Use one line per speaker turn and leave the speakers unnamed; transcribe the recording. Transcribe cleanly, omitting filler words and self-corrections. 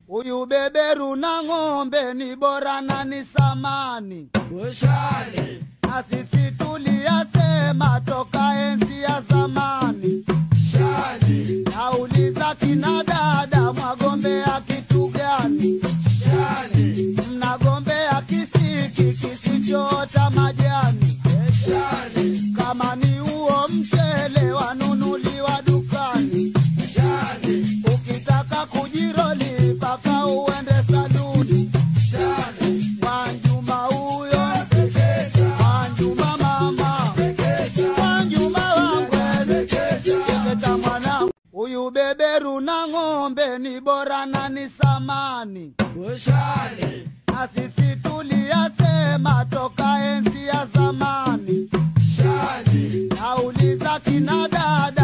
Uyu beberu na ng'ombe ni bora na ni samani.
Ushali.
Na sisi tuliyasema toka enzi ya zamani.
Shali.
Nauliza kina dada mwagombea kitu gani?
Shali.
Mnagombea kisiki kisichoota majani.
Shali.
Kama ni huo mchele wanunuliwa dukani.
Shali.
Ukitaka kujiroli paka uende saluni.
Shali.
Wanjuma huyo,
Pekecha.
Wanjuma mama,
Pekecha.
Wanjuma wangwe,
Pekecha.
Pekecha mwanangu. Uyu beberu na ng'ombe ni bora na ni samani.
Ushali.
Na sisi tuliyasema toka enzi ya zamani.
Shali.
Nauliza kina dada